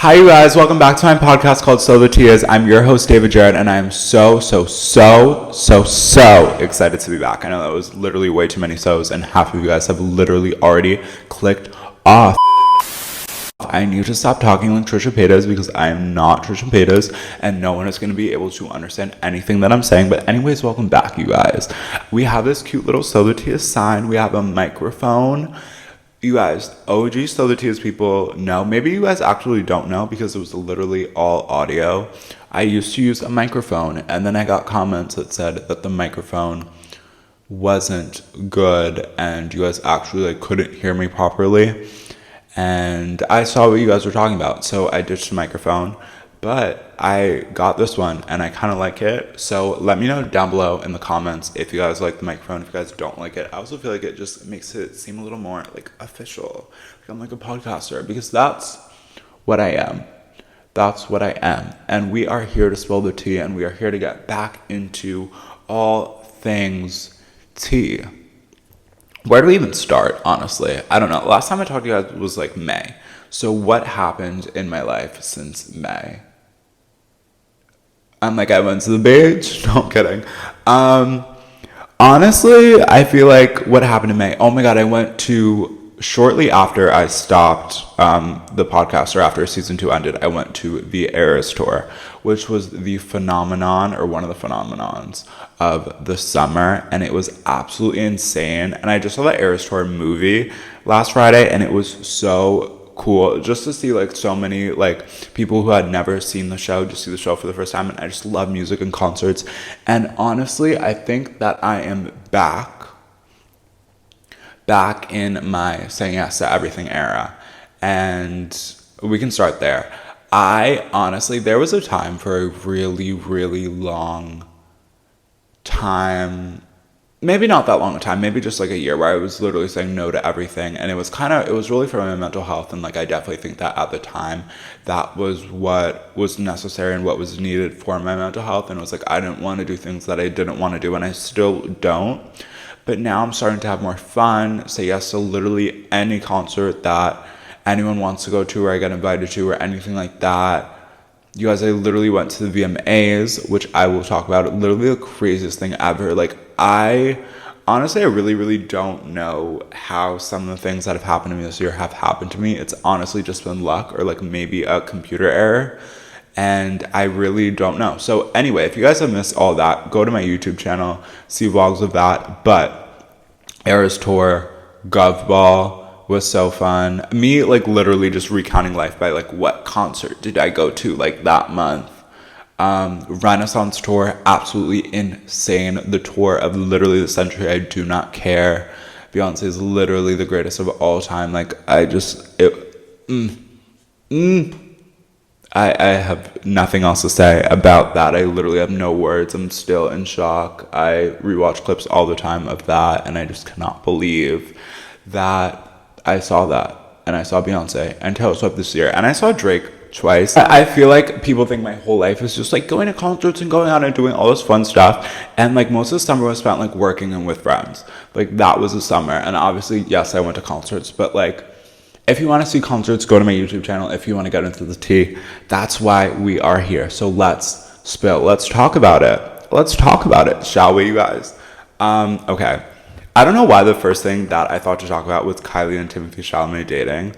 Hi, you guys. Welcome back to my podcast called So the Tea Is. I'm your host, David Jarrett, and I am so excited to be back. I know that was literally way too many so's, and half of you guys have literally already clicked off. I need to stop talking like Trisha Paytas because I am not Trisha Paytas, and no one is going to be able to understand anything that I'm saying. But anyways, welcome back, you guys. We have this cute little So the Tea Is sign. We have a microphone. You guys, OG So the Tea Is people know. Maybe you guys actually don't know because it was literally all audio. I used to use a microphone, and then I got comments that said that the microphone wasn't good and you guys actually couldn't hear me properly. And I saw what you guys were talking about, so I ditched the microphone. But I got this one and I kind of like it. So let me know down below in the comments if you guys like the microphone, if you guys don't like it. I also feel like it just makes it seem a little more official. I'm like a podcaster because that's what I am. That's what I am. And we are here to spill the tea, and we are here to get back into all things tea. Where do we even start, honestly? I don't know. Last time I talked to you guys was May. So what happened in my life since May? I went to the beach. No, I'm kidding. Honestly, I feel like what happened in May. Oh my God, shortly after I stopped the podcast, or after season 2 ended, I went to the Eras tour, which was the phenomenon, or one of the phenomenons of the summer, and it was absolutely insane. And I just saw the Eras tour movie last Friday, and it was so cool just to see so many people who had never seen the show just see the show for the first time. And I just love music and concerts, and honestly I think that I am back in my saying yes to everything era, and we can start there. There was a time for a really long time, maybe not that long a time, maybe just a year, where I was literally saying no to everything. And it was really for my mental health. And I definitely think that at the time that was what was necessary and what was needed for my mental health. And it was I didn't want to do things that I didn't want to do, and I still don't. But now I'm starting to have more fun, say yes to literally any concert that anyone wants to go to, or I get invited to, or anything like that. You guys, I literally went to the VMAs, which I will talk about. Literally the craziest thing ever. I really don't know how some of the things that have happened to me this year have happened to me. It's honestly just been luck, or maybe a computer error. And I really don't know. So anyway, if you guys have missed all that, go to my YouTube channel, see vlogs of that. But Eras Tour, Gov Ball was so fun. Me literally just recounting life by what concert did I go to that month. Renaissance tour, absolutely insane. The tour of literally the century, I do not care. Beyonce is literally the greatest of all time. I have nothing else to say about that. I literally have no words. I'm still in shock. I rewatch clips all the time of that, and I just cannot believe that I saw that. And I saw Beyonce and Taylor Swift this year, and I saw Drake twice. I feel like people think my whole life is just going to concerts and going out and doing all this fun stuff, and most of the summer was spent working and with friends. That was the summer. And obviously, yes, I went to concerts, but if you want to see concerts, go to my YouTube channel. If you want to get into the tea, that's why we are here. So let's spill. Let's talk about it, shall we, you guys? Okay. I don't know why the first thing that I thought to talk about was Kylie and Timothée Chalamet dating.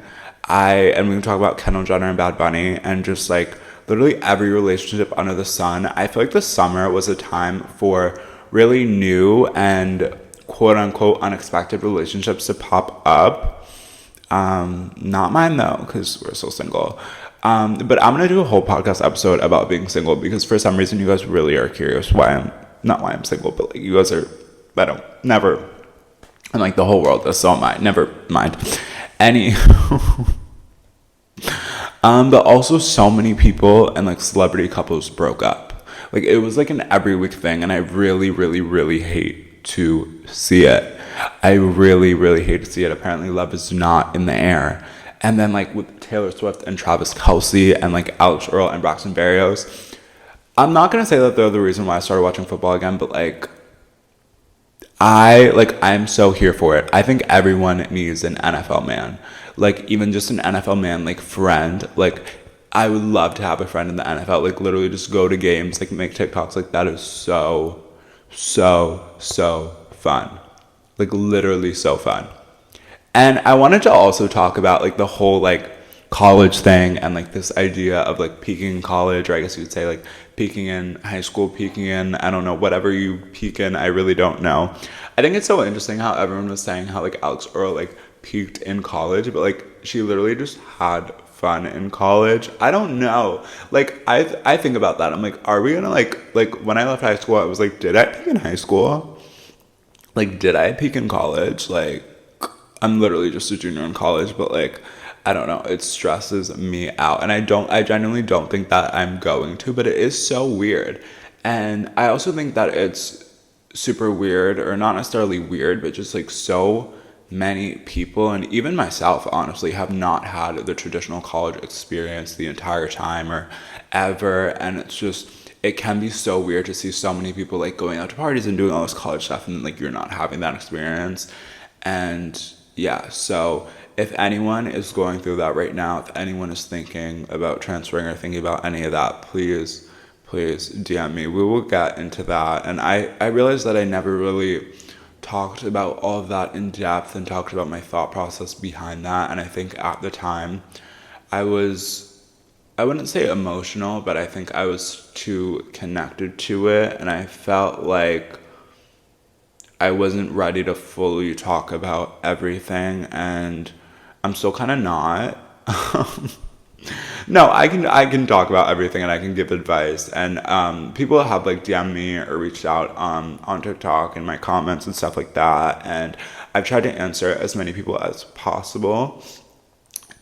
And we can talk about Kendall Jenner and Bad Bunny, and just literally every relationship under the sun. I feel like the summer was a time for really new and quote unquote unexpected relationships to pop up. Not mine though, because we're still single. But I'm gonna do a whole podcast episode about being single, because for some reason you guys really are curious why I'm single, but you guys are, and the whole world is, so am I. Never mind. But also so many people and celebrity couples broke up. It was an every week thing, and I really hate to see it. I really hate to see it. Apparently love is not in the air. And then with Taylor Swift and Travis Kelce and Alex Earl and Braxton Berrios, I'm not gonna say that they're the reason why I started watching football again, but I'm so here for it. I think everyone needs an NFL man. Even just an NFL man, friend. I would love to have a friend in the NFL. Like, literally just go to games, like, make TikToks. Like, that is so, so fun. Like, literally so fun. And I wanted to also talk about, like, the whole, like, college thing and, like, this idea of, like, peaking in college, or I guess you would say, like, peaking in high school, peaking in, I don't know, whatever you peak in, I really don't know. I think it's so interesting how everyone was saying how, like, Alex Earl, like, peaked in college, but, like, she literally just had fun in college. I don't know. Like, I think about that. I'm like, are we gonna, like, when I left high school, I was like, did I peak in high school? Like, did I peak in college? Like, I'm literally just a junior in college, but, like, I don't know. It stresses me out. And I genuinely don't think that I'm going to, but it is so weird. And I also think that it's super weird, or not necessarily weird, but just, like, so many people, and even myself, honestly, have not had the traditional college experience the entire time or ever. And it's just, it can be so weird to see so many people, like, going out to parties and doing all this college stuff, and, like, you're not having that experience. And yeah, so if anyone is going through that right now, if anyone is thinking about transferring or thinking about any of that, please DM me. We will get into that. And I realized that I never really talked about all of that in depth and talked about my thought process behind that. And I think at the time I wouldn't say emotional, but I think I was too connected to it, and I felt like I wasn't ready to fully talk about everything, and I'm still kind of not. No, I can talk about everything, and I can give advice. And people have, like, DM me or reached out on TikTok and my comments and stuff like that. And I've tried to answer as many people as possible,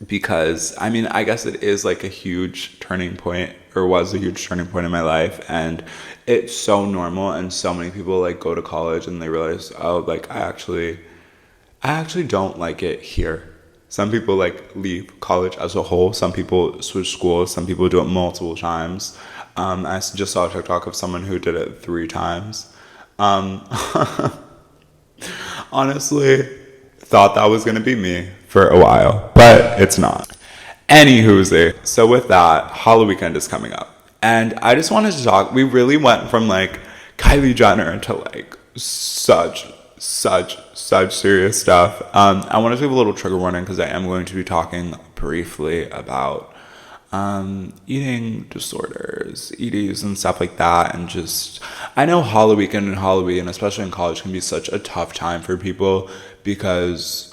because I mean, I guess it is, like, a huge turning point, or was a huge turning point in my life. And it's so normal, and so many people, like, go to college and they realize, oh, like, I actually don't like it here. Some people, like, leave college as a whole. Some people switch schools. Some people do it multiple times. Just saw a TikTok of someone who did it 3 times. Um, Honestly, thought that was going to be me for a while, but it's not. Anywho, so with that, Halloweekend is coming up. And I just wanted to talk. We really went from, like, Kylie Jenner to, like, such serious stuff. I want to give a little trigger warning, because I am going to be talking briefly about eating disorders, EDs, and stuff like that. And just, I know Halloween and Halloween, especially in college, can be such a tough time for people, because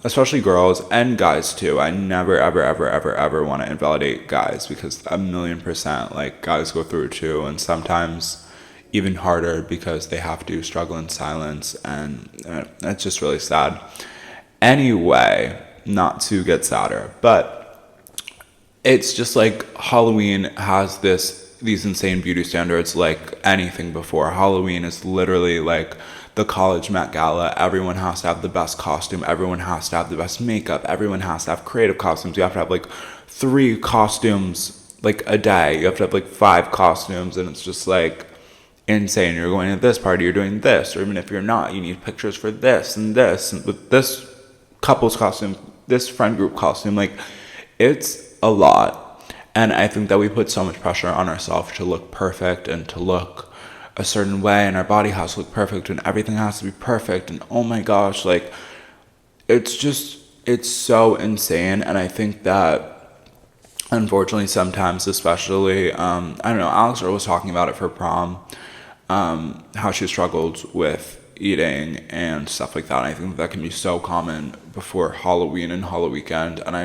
especially girls and guys too. I never ever want to invalidate guys, because 1,000,000%, like, guys go through it too, and sometimes even harder, because they have to struggle in silence, and it's just really sad. Anyway, not to get sadder, but it's just like Halloween has these insane beauty standards like anything before. Halloween is literally like the college Met Gala. Everyone has to have the best costume. Everyone has to have the best makeup. Everyone has to have creative costumes. You have to have, like, 3 costumes, like, a day. You have to have, like, 5 costumes, and it's just, like, insane. You're going to this party, you're doing this, or even if you're not, you need pictures for this and this, and with this couple's costume, this friend group costume. Like, it's a lot. And I think that we put so much pressure on ourselves to look perfect and to look a certain way, and our body has to look perfect, and everything has to be perfect, and oh my gosh, like, it's so insane. And I think that, unfortunately, sometimes, especially, I don't know, Alex Earl was talking about it for prom, how she struggled with eating and stuff like that. And I think that can be so common before Halloween and Halloweekend. And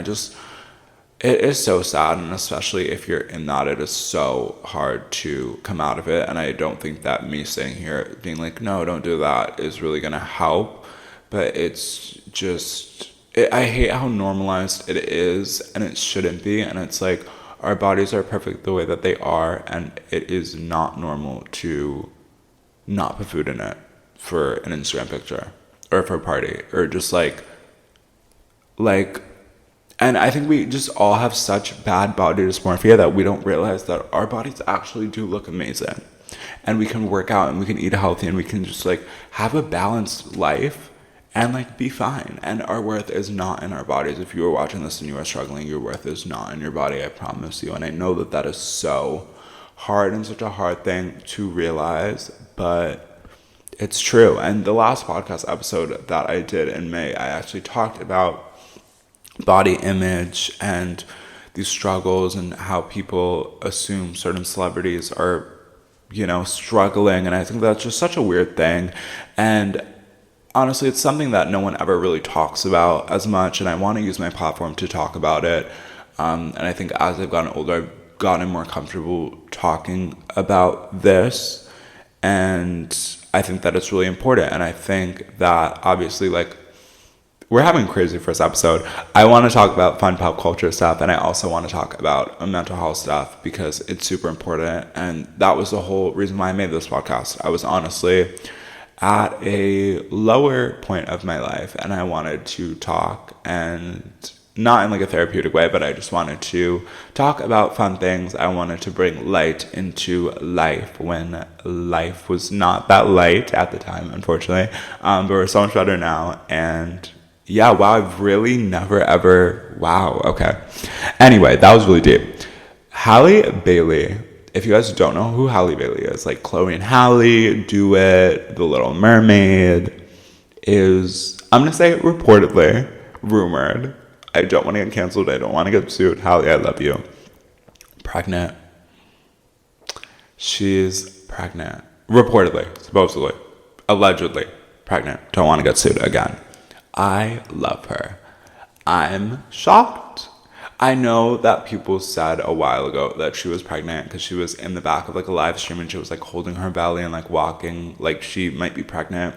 it is so sad. And especially if you're in that, it is so hard to come out of it. And I don't think that me sitting here being like, no, don't do that, is really going to help. But it's just, I hate how normalized it is, and it shouldn't be. And it's like, our bodies are perfect the way that they are, and it is not normal to not put food in it for an Instagram picture or for a party, or just like, and I think we just all have such bad body dysmorphia that we don't realize that our bodies actually do look amazing, and we can work out, and we can eat healthy, and we can just, like, have a balanced life, and like be fine. And our worth is not in our bodies. If you are watching this and you are struggling, your worth is not in your body, I promise you. And I know that that is so hard and such a hard thing to realize, but it's true. And the last podcast episode that I did in May, I actually talked about body image and these struggles and how people assume certain celebrities are, you know, struggling. And I think that's just such a weird thing. And honestly, it's something that no one ever really talks about as much, and I want to use my platform to talk about it. And I think as I've gotten older, I've gotten more comfortable talking about this, and I think that it's really important. And I think that obviously, like, we're having a crazy first episode. I want to talk about fun pop culture stuff, and I also want to talk about mental health stuff because it's super important. And that was the whole reason why I made this podcast. I was honestly at a lower point of my life, and I wanted to talk, and not in like a therapeutic way, but I just wanted to talk about fun things. I wanted to bring light into life when life was not that light at the time, unfortunately. But we're so much better now. And yeah, wow, I've really never ever, wow, okay. Anyway, that was really deep. Halle Bailey. If you guys don't know who Halle Bailey is, like Chloe and Halle, Do It, The Little Mermaid, is, I'm going to say reportedly, rumored. I don't want to get canceled. I don't want to get sued. Halle, I love you. Pregnant. She's pregnant. Reportedly, supposedly, allegedly pregnant. Don't want to get sued again. I love her. I'm shocked. I know that people said a while ago that she was pregnant because she was in the back of like a live stream and she was like holding her belly and like walking like she might be pregnant.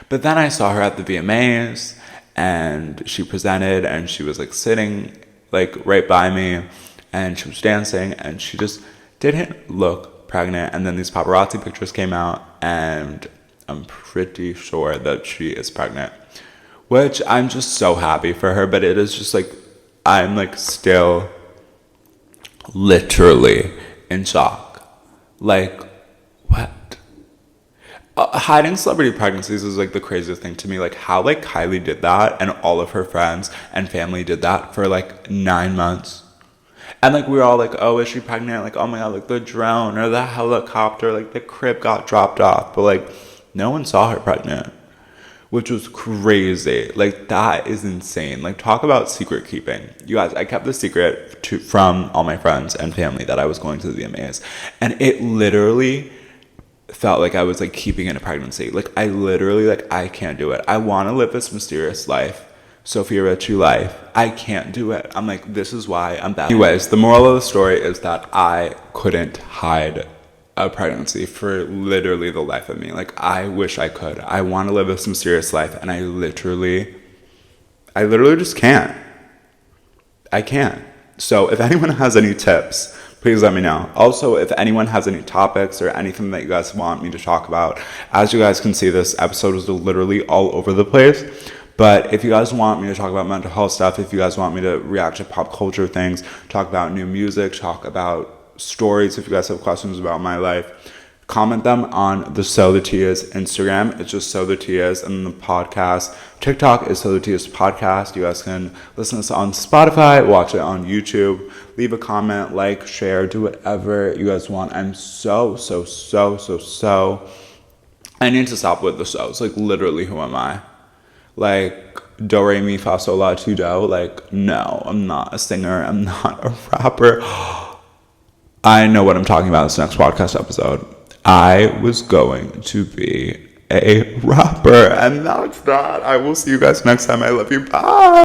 But then I saw her at the VMAs and she presented and she was like sitting like right by me and she was dancing and she just didn't look pregnant. And then these paparazzi pictures came out and I'm pretty sure that she is pregnant, which I'm just so happy for her. But it is just like, I'm like still literally in shock. Like, what? Hiding celebrity pregnancies is like the craziest thing to me. Like how like Kylie did that and all of her friends and family did that for like 9 months. And like we were all like, oh, is she pregnant? Like, oh my God, like the drone or the helicopter, like the crib got dropped off. But like no one saw her pregnant, which was crazy. Like, that is insane. Like, talk about secret keeping. You guys, I kept the secret from all my friends and family that I was going to the VMAs. And it literally felt like I was, like, keeping in a pregnancy. Like, I literally, like, I can't do it. I want to live this mysterious life. Sophia Richie life. I can't do it. I'm like, this is why I'm bad. Anyways, the moral of the story is that I couldn't hide a pregnancy for literally the life of me. Like, I wish I could. I want to live this mysterious life, and I literally just can't. I can't. So if anyone has any tips, please let me know. Also, if anyone has any topics or anything that you guys want me to talk about, as you guys can see, this episode was literally all over the place. But if you guys want me to talk about mental health stuff, if you guys want me to react to pop culture things, talk about new music, talk about stories, if you guys have questions about my life, comment them on the So The Tia's Instagram. It's just So The Tia's, and the podcast TikTok is So The Tia's podcast. You guys can listen to this on Spotify, watch it on YouTube, leave a comment, like, share, do whatever you guys want. I'm so I need to stop with the so's. Like, literally, who am I? Like, do, re, mi, fa, sol, la, ti, do. Like, no, I'm not a singer. I'm not a rapper. I know what I'm talking about this next podcast episode. I was going to be a rapper, and that's that. I will see you guys next time. I love you. Bye.